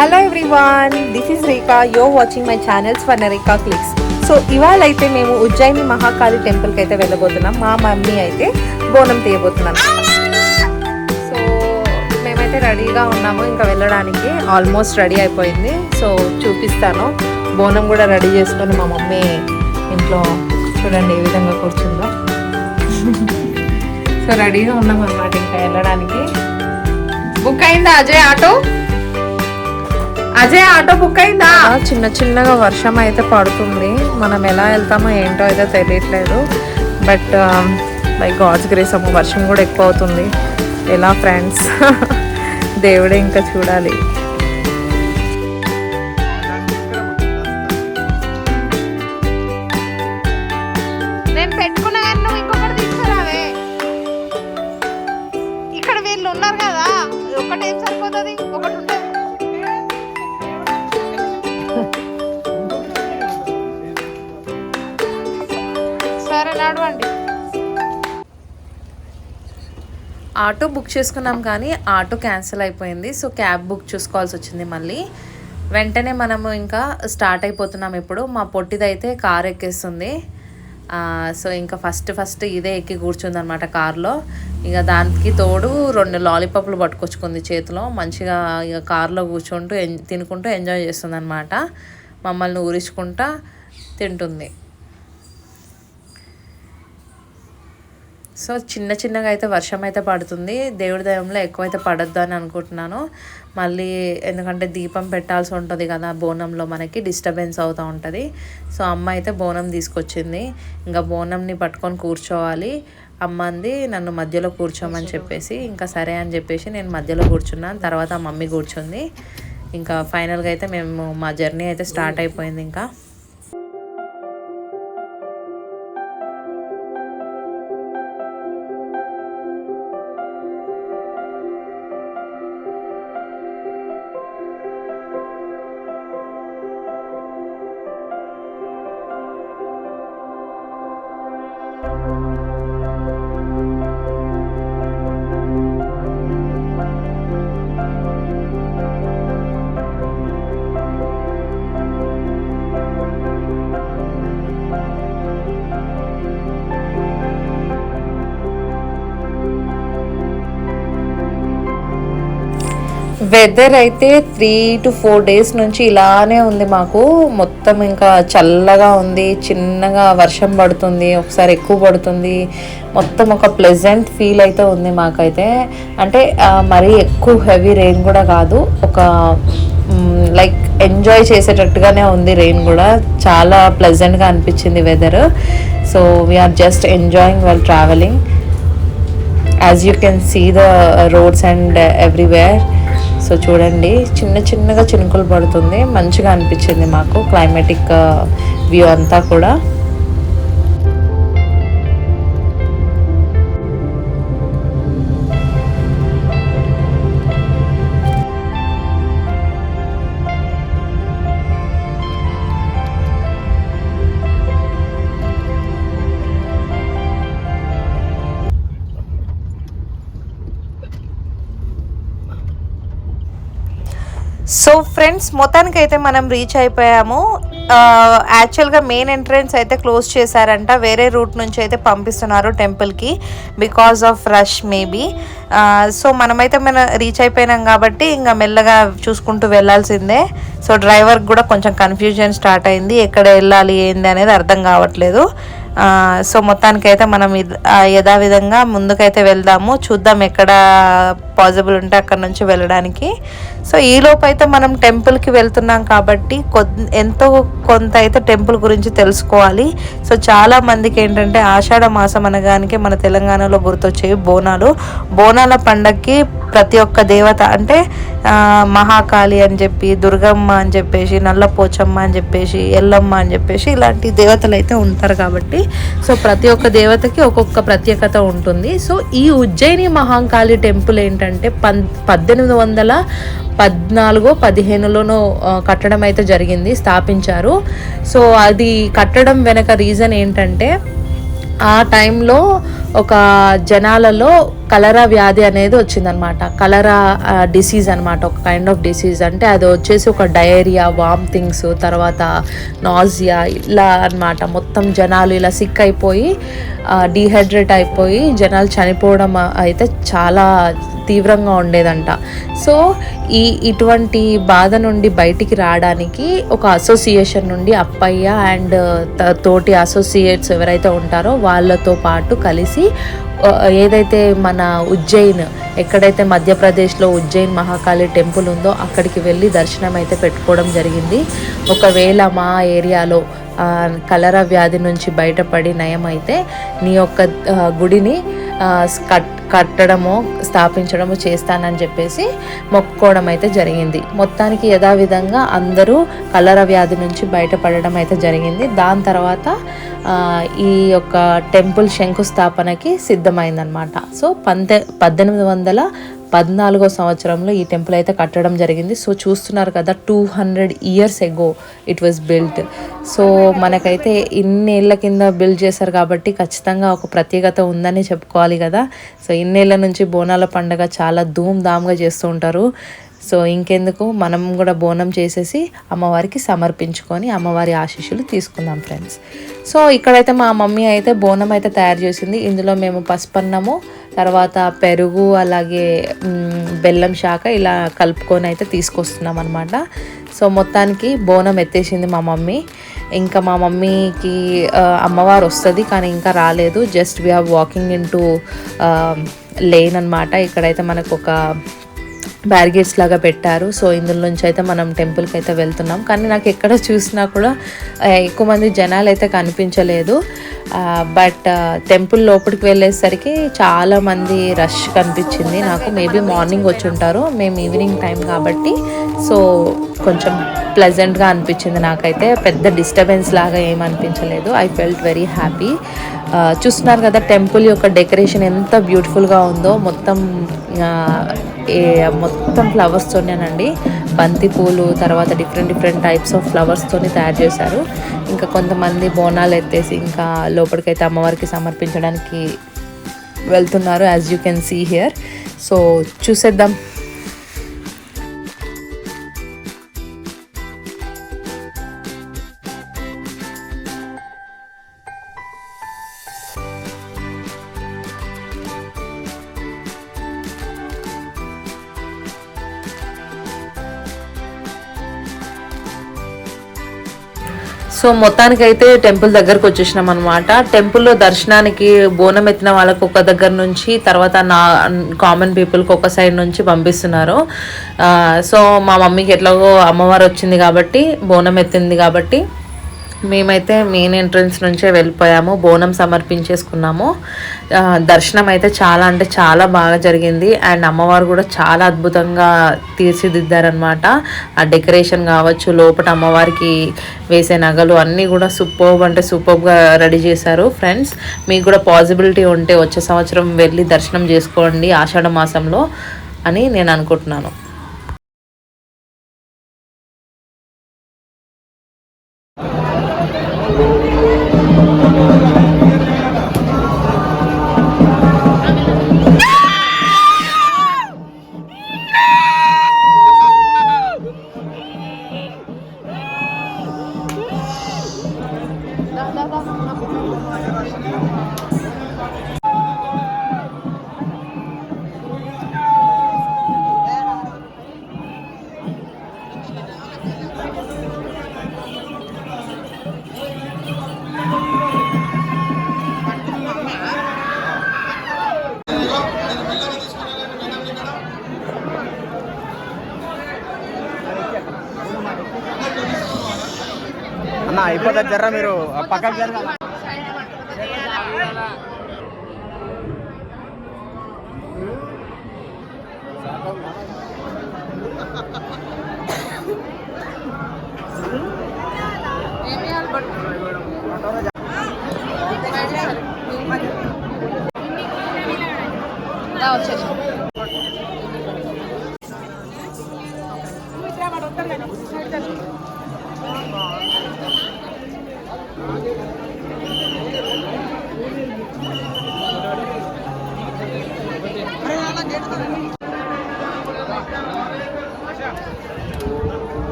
Hello everyone, this is Rekha. You're watching my channels for Rekha clicks. So ఇవాళ అయితే మేము ఉజ్జయిని మహాకాళి టెంపుల్కి అయితే వెళ్ళబోతున్నాం. మా మమ్మీ అయితే బోనం తీయబోతున్నాం. సో మేమైతే రెడీగా ఉన్నాము ఇంకా వెళ్ళడానికి. ఆల్మోస్ట్ రెడీ అయిపోయింది. సో చూపిస్తాను. బోనం కూడా రెడీ చేసుకొని మా మమ్మీ ఇంట్లో చూడండి ఏ విధంగా కూర్చుందో. సో రెడీగా ఉన్నాం అన్నమాట ఇంకా వెళ్ళడానికి. బుక్ అయిందా Ajay auto? Ajay auto book అయిందా? చిన్న చిన్నగా వర్షం అయితే పడుతుంది. మనం ఎలా వెళ్తామో ఏంటో అయితే తెలియట్లేదు. బట్ బై గాడ్స్ గ్రేస్ అమ్మ వర్షం కూడా ఎక్కువ అవుతుంది. ఎలా ఫ్రెండ్స్, దేవుడే ఇంకా చూడాలి. నేను పెట్టుకున్నా కానీ నువ్వు ఇంకొకటి తీసుకురావే. ఇక్కడ వీళ్ళు ఉన్నారు కదా, ఒకటి ఏం సరిపోతుంది, ఒకటి ఉంటుంది. సరే నడవండి. ఆటో బుక్ చేసుకున్నాం కానీ ఆటో క్యాన్సిల్ అయిపోయింది. సో క్యాబ్ బుక్ చూసుకోవాల్సి వచ్చింది మళ్ళీ. వెంటనే మనము ఇంకా స్టార్ట్ అయిపోతున్నాం. ఇప్పుడు మా పొట్టిదైతే కార్ ఎక్కేస్తుంది. సో ఇంకా ఫస్ట్ ఇదే ఎక్కి కూర్చుంది అనమాట కార్లో. ఇక దానికి తోడు 2 లాలీపాప్లు పట్టుకొచ్చుకుంది చేతిలో. మంచిగా ఇక కార్లో కూర్చుంటూ తినుకుంటూ ఎంజాయ్ చేస్తుంది అనమాట. మమ్మల్ని ఊరించుకుంటా తింటుంది. సో చిన్నగా అయితే వర్షం అయితే పడుతుంది. దేవుడి దయంలో ఎక్కువైతే పడద్దు అని అనుకుంటున్నాను. మళ్ళీ ఎందుకంటే దీపం పెట్టాల్సి ఉంటుంది కదా బోనంలో, మనకి డిస్టర్బెన్స్ అవుతూ ఉంటుంది. సో అమ్మ అయితే బోనం తీసుకొచ్చింది. ఇంకా బోనంని పట్టుకొని కూర్చోవాలి. అమ్మ అంది నన్ను మధ్యలో కూర్చోమని చెప్పేసి, ఇంకా సరే అని చెప్పేసి నేను మధ్యలో కూర్చున్నాను. తర్వాత మమ్మీ కూర్చుంది. ఇంకా ఫైనల్గా అయితే మేము మా జర్నీ అయితే స్టార్ట్ అయిపోయింది. ఇంకా వెదర్ అయితే 3 to 4 days నుంచి ఇలానే ఉంది మాకు. మొత్తం ఇంకా చల్లగా ఉంది. చిన్నగా వర్షం పడుతుంది, ఒకసారి ఎక్కువ పడుతుంది. మొత్తం ఒక ప్లెజెంట్ ఫీల్ అయితే ఉంది మాకైతే. అంటే మరీ ఎక్కువ హెవీ రెయిన్ కూడా కాదు, ఒక లైక్ ఎంజాయ్ చేసేటట్టుగానే ఉంది. రెయిన్ కూడా చాలా ప్లెజెంట్గా అనిపించింది weather. So we are just enjoying while travelling. As you can see the roads and everywhere. So చూడండి చిన్నగా చినుకులు పడుతుంది. మంచిగా అనిపించింది మాకు క్లైమేటిక్ వ్యూ అంతా కూడా. సో ఫ్రెండ్స్, మొత్తానికి అయితే మనం రీచ్ అయిపోయాము. యాక్చువల్గా మెయిన్ ఎంట్రన్స్ అయితే క్లోజ్ చేశారంట. వేరే రూట్ నుంచి అయితే పంపిస్తున్నారు టెంపుల్కి because of rush maybe. So మనమైతే రీచ్ అయిపోయినాం కాబట్టి ఇంకా మెల్లగా చూసుకుంటూ వెళ్ళాల్సిందే. సో డ్రైవర్కి కూడా కొంచెం కన్ఫ్యూజన్ స్టార్ట్ అయింది, ఎక్కడ వెళ్ళాలి ఏంది అనేది అర్థం కావట్లేదు. సో మొత్తానికైతే మనం యథావిధంగా ముందుకైతే వెళ్దాము. చూద్దాం ఎక్కడ పాసిబుల్ ఉంటే అక్కడ నుంచి వెళ్ళడానికి. సో ఈలోపు అయితే మనం టెంపుల్కి వెళ్తున్నాం కాబట్టి ఎంతో కొంత అయితే టెంపుల్ గురించి తెలుసుకోవాలి. సో చాలా మందికి ఏంటంటే ఆషాఢ మాసం అనగానికి మన తెలంగాణలో గుర్తొచ్చేవి బోనాల పండగకి ప్రతి ఒక్క దేవత అంటే మహాకాళి అని చెప్పి, దుర్గమ్మ అని చెప్పేసి, నల్లపోచమ్మ అని చెప్పేసి, ఎల్లమ్మ అని చెప్పేసి ఇలాంటి దేవతలు అయితే ఉంటారు కాబట్టి సో ప్రతి ఒక్క దేవతకి ఒక్కొక్క ప్రత్యేకత ఉంటుంది. సో ఈ ఉజ్జయిని మహాకాళి టెంపుల్ ఏంటంటే 1814-15లోనో కట్టడం అయితే జరిగింది, స్థాపించారు. సో అది కట్టడం వెనక రీజన్ ఏంటంటే ఆ టైంలో ఒక జనాలలో కలరా వ్యాధి అనేది వచ్చిందనమాట. కలరా డిసీజ్ అనమాట, ఒక కైండ్ ఆఫ్ డిసీజ్. అంటే అది వచ్చేసి ఒక డయేరియా, వామిటింగ్స్, తర్వాత నాజియా ఇలా అనమాట. మొత్తం జనాలు ఇలా సిక్ అయిపోయి డీహైడ్రేట్ అయిపోయి జనాలు చనిపోవడం అయితే చాలా తీవ్రంగా ఉండేదంట. సో ఇటువంటి బాధ నుండి బయటికి రావడానికి ఒక అసోసియేషన్ నుండి అప్పయ్య అండ్ తోటి అసోసియేట్స్ ఎవరైతే ఉంటారో వాళ్ళతో పాటు కలిసి ఏదైతే మన ఉజ్జయిన్, ఎక్కడైతే మధ్యప్రదేశ్లో ఉజ్జయిన్ మహాకాళి టెంపుల్ ఉందో అక్కడికి వెళ్ళి దర్శనం అయితే పెట్టుకోవడం జరిగింది. ఒకవేళ మా ఏరియాలో కలరా వ్యాధి నుంచి బయటపడి నయం అయితే నీ యొక్క గుడిని కట్టడము స్థాపించడము చేస్తానని చెప్పేసి మొక్కుకోవడం అయితే జరిగింది. మొత్తానికి యథావిధంగా అందరూ కలరా వ్యాధి నుంచి బయటపడడం అయితే జరిగింది. దాని తర్వాత ఈ యొక్క టెంపుల్ శంకుస్థాపనకి సిద్ధమైందనమాట. సో 1814 సంవత్సరంలో ఈ టెంపుల్ అయితే కట్టడం జరిగింది. సో చూస్తున్నారు కదా, 200 years ago it was built. So మనకైతే ఇన్నేళ్ల కింద బిల్డ్ చేశారు కాబట్టి ఖచ్చితంగా ఒక ప్రత్యేకత ఉందని చెప్పుకోవాలి కదా. సో ఇన్నేళ్ల నుంచి బోనాల పండుగ చాలా ధూమ్ధామ్గా చేస్తూ ఉంటారు. సో ఇంకెందుకు, మనం కూడా బోనం చేసేసి అమ్మవారికి సమర్పించుకొని అమ్మవారి ఆశీస్సులు తీసుకుందాం ఫ్రెండ్స్. సో ఇక్కడైతే మా మమ్మీ అయితే బోనం అయితే తయారు చేసింది. ఇందులో మేము పసుపన్నము, తర్వాత పెరుగు, అలాగే బెల్లం శాఖ ఇలా కలుపుకొని అయితే తీసుకొస్తున్నాం అనమాట. సో మొత్తానికి బోనం ఎత్తేసింది మా మమ్మీ. ఇంకా మా మమ్మీకి అమ్మవారు వస్తుంది కానీ ఇంకా రాలేదు. Just we are walking into lane అనమాట. ఇక్కడైతే మనకు ఒక బ్యారిగేడ్స్ లాగా పెట్టారు. సో ఇందులో నుంచి అయితే మనం టెంపుల్కి అయితే వెళ్తున్నాం. కానీ నాకు ఎక్కడ చూసినా కూడా ఎక్కువ మంది జనాలు అయితే కనిపించలేదు. బట్ టెంపుల్ లోపలికి వెళ్ళేసరికి చాలామంది రష్ కనిపించింది నాకు. మేబీ మార్నింగ్ వచ్చి ఉంటారు, మేము ఈవినింగ్ టైం కాబట్టి సో కొంచెం ప్లెజెంట్గా అనిపించింది నాకైతే. పెద్ద డిస్టర్బెన్స్ లాగా ఏం అనిపించలేదు. I felt very happy. చూస్తున్నారు కదా టెంపుల్ యొక్క డెకరేషన్ ఎంత బ్యూటిఫుల్గా ఉందో. మొత్తం ఫ్లవర్స్తోనేనండి, బంతి పూలు, తర్వాత డిఫరెంట్ టైప్స్ ఆఫ్ ఫ్లవర్స్తోని తయారు చేశారు. ఇంకా కొంతమంది బోనాలు ఎత్తేసి ఇంకా లోపలికైతే అమ్మవారికి సమర్పించడానికి వెళ్తున్నారు, as you can see here. So చూసేద్దాం. సో మొత్తానికైతే టెంపుల్ దగ్గరకు వచ్చేసినాం అనమాట. టెంపుల్లో దర్శనానికి బోనం ఎత్తిన వాళ్ళకు ఒక దగ్గర నుంచి, తర్వాత కామన్ పీపుల్కి ఒక సైడ్ నుంచి పంపిస్తున్నారు. సో మా మమ్మీకి ఎట్లాగో అమ్మవారు వచ్చింది కాబట్టి, బోనం ఎత్తింది కాబట్టి మేమైతే మెయిన్ ఎంట్రన్స్ నుంచే వెళ్ళిపోయాము, బోనం సమర్పించేసుకున్నాము. దర్శనం అయితే చాలా అంటే చాలా బాగా జరిగింది. అండ్ అమ్మవారు కూడా చాలా అద్భుతంగా తీర్చిదిద్దారనమాట. ఆ డెకరేషన్ కావచ్చు, లోపల అమ్మవారికి వేసే నగలు అన్నీ కూడా సూపర్గా రెడీ చేశారు. ఫ్రెండ్స్, మీకు కూడా పాసిబిలిటీ ఉంటే వచ్చే సంవత్సరం వెళ్ళి దర్శనం చేసుకోండి ఆషాఢ మాసంలో అని నేను అనుకుంటున్నాను. అన్న అయిపోతుంది జర్ర, మీరు పక్కకు జరగాల.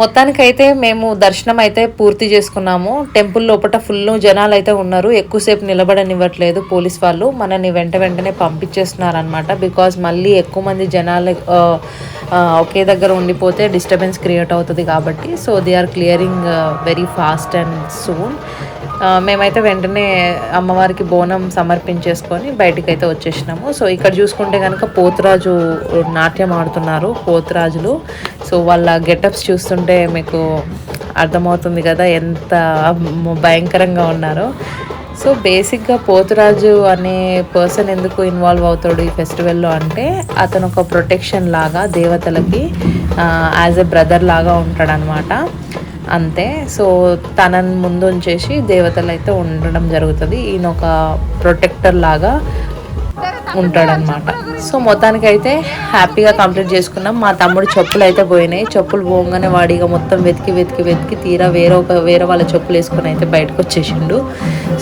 మొత్తానికైతే మేము దర్శనం అయితే పూర్తి చేసుకున్నాము. టెంపుల్ లోపల ఫుల్ జనాలు అయితే ఉన్నారు. ఎక్కువసేపు నిలబడనివ్వట్లేదు పోలీస్ వాళ్ళు. మనని వెంటనే పంపించేస్తున్నారు అనమాట. బికాజ్ మళ్ళీ ఎక్కువ మంది జనాలు ఒకే దగ్గర ఉండిపోతే డిస్టర్బెన్స్ క్రియేట్ అవుతుంది కాబట్టి. So they are clearing very fast and soon. మేమైతే వెంటనే అమ్మవారికి బోనం సమర్పించేసుకొని బయటికి అయితే వచ్చేసినాము. సో ఇక్కడ చూసుకుంటే కనుక పోతురాజు నాట్యం ఆడుతున్నారు పోతురాజులు. సో వాళ్ళ గెటప్స్ చూస్తుంటే మీకు అర్థమవుతుంది కదా ఎంత భయంకరంగా ఉన్నారో. సో బేసిక్గా పోతురాజు అనే పర్సన్ ఎందుకు ఇన్వాల్వ్ అవుతాడు ఈ ఫెస్టివల్లో అంటే, అతను ఒక ప్రొటెక్షన్ లాగా దేవతలకి యాజ్ ఎ బ్రదర్ లాగా ఉంటాడనమాట. అంతే. సో తనని ముందు ఉంచేసి దేవతలు అయితే ఉండడం జరుగుతుంది. ఈయన ఒక ప్రొటెక్టర్ లాగా ఉంటాడనమాట. సో మొత్తానికి అయితే హ్యాపీగా కంప్లీట్ చేసుకున్నాం. మా తమ్ముడు చెప్పులు అయితే పోయినాయి. చెప్పులు పోగానే వాడిగా మొత్తం వెతికి తీరా వేరే వాళ్ళ చెప్పులు వేసుకొని అయితే బయటకు వచ్చేసిండు.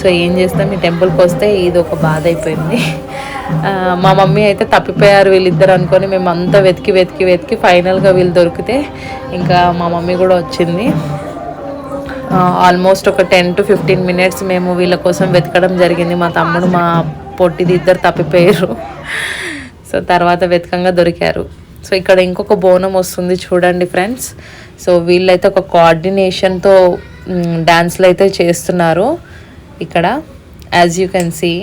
సో ఏం చేస్తాం, ఈ టెంపుల్కి వస్తే ఇది ఒక బాధ అయిపోయింది. మా మమ్మీ అయితే తప్పిపోయారు వీళ్ళిద్దరు అనుకొని మేము అంతా వెతికి ఫైనల్గా వీళ్ళు దొరికితే ఇంకా మా మమ్మీ కూడా వచ్చింది. ఆల్మోస్ట్ ఒక 10 to 15 minutes మేము వీళ్ళ కోసం వెతకడం జరిగింది. మా తమ్ముడు మా పొట్టిది ఇద్దరు తప్పిపోయారు. సో తర్వాత వెతకంగా దొరికారు. సో ఇక్కడ ఇంకొక బోనం వస్తుంది చూడండి ఫ్రెండ్స్. సో వీళ్ళైతే ఒక కోఆర్డినేషన్తో డ్యాన్స్లు అయితే చేస్తున్నారు ఇక్కడ, as you can see.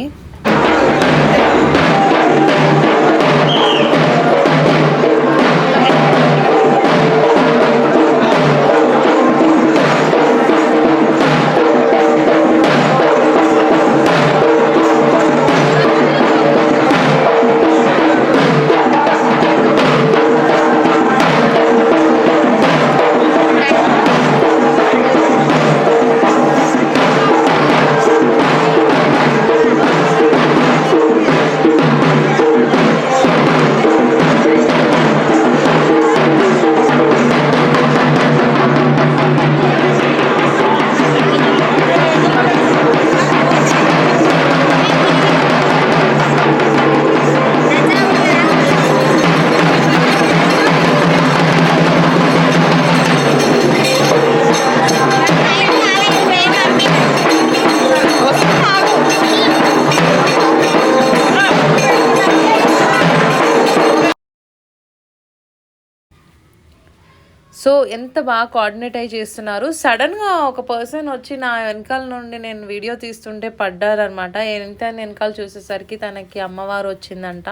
So ఎంత బాగా కోఆర్డినేట్ అయి చేస్తున్నారు. సడన్గా ఒక పర్సన్ వచ్చి నా వెనకాల నుండి నేను వీడియో తీస్తుంటే పడ్డారనమాట. ఎంత వెనకాల చూసేసరికి తనకి అమ్మవారు వచ్చిందంట.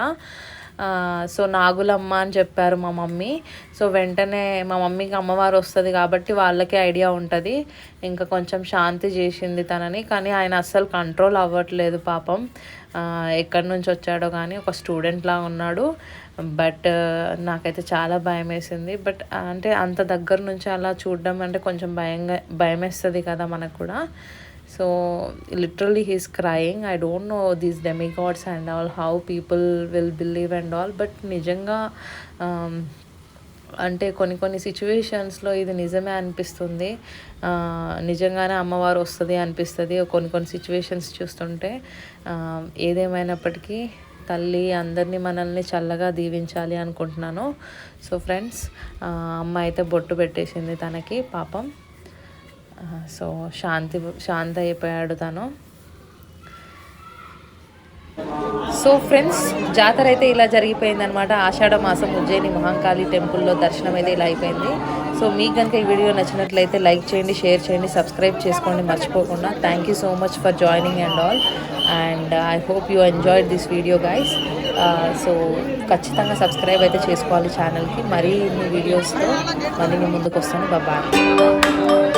సో నాగులమ్మ అని చెప్పారు మా మమ్మీ. సో వెంటనే మా మమ్మీకి అమ్మవారు వస్తుంది కాబట్టి వాళ్ళకే ఐడియా ఉంటుంది. ఇంకా కొంచెం శాంతి చేసింది తనని. కానీ ఆయన అస్సలు కంట్రోల్ అవ్వట్లేదు పాపం. ఎక్కడి నుంచి వచ్చాడో కానీ ఒక స్టూడెంట్లా ఉన్నాడు. బట్ నాకైతే చాలా భయం వేసింది. బట్ అంటే అంత దగ్గర నుంచి అలా చూడడం అంటే కొంచెం భయం వేస్తుంది కదా మనకు కూడా. So literally he's crying. I don't know these demigods and all how people will believe and all. But నిజంగా అంటే కొన్ని సిచ్యువేషన్స్లో ఇది నిజమే అనిపిస్తుంది. నిజంగానే అమ్మవారు వస్తుంది అనిపిస్తుంది కొన్ని సిచ్యువేషన్స్ చూస్తుంటే. ఏదేమైనప్పటికీ తల్లి అందరినీ మనల్ని చల్లగా దీవించాలి అనుకుంటున్నాను. సో ఫ్రెండ్స్, అమ్మ అయితే బొట్టు పెట్టేసింది తనకి పాపం. సో శాంతి అయిపోయాడు తను. సో ఫ్రెండ్స్, జాతర అయితే ఇలా జరిగిపోయిందనమాట. ఆషాఢ మాసం ఉజ్జయిని మహాంకాళి టెంపుల్లో దర్శనం అయితే ఇలా అయిపోయింది. సో మీకు కనుక ఈ వీడియో నచ్చినట్లయితే లైక్ చేయండి, షేర్ చేయండి, సబ్స్క్రైబ్ చేసుకోండి మర్చిపోకుండా. Thank you so much for joining and all. And I hope you enjoyed this video guys. So ఖచ్చితంగా సబ్స్క్రైబ్ అయితే చేసుకోవాలి ఛానల్కి. మరీ మీ వీడియోస్తో మళ్ళీ మీ ముందుకు వస్తాను. బాయ్.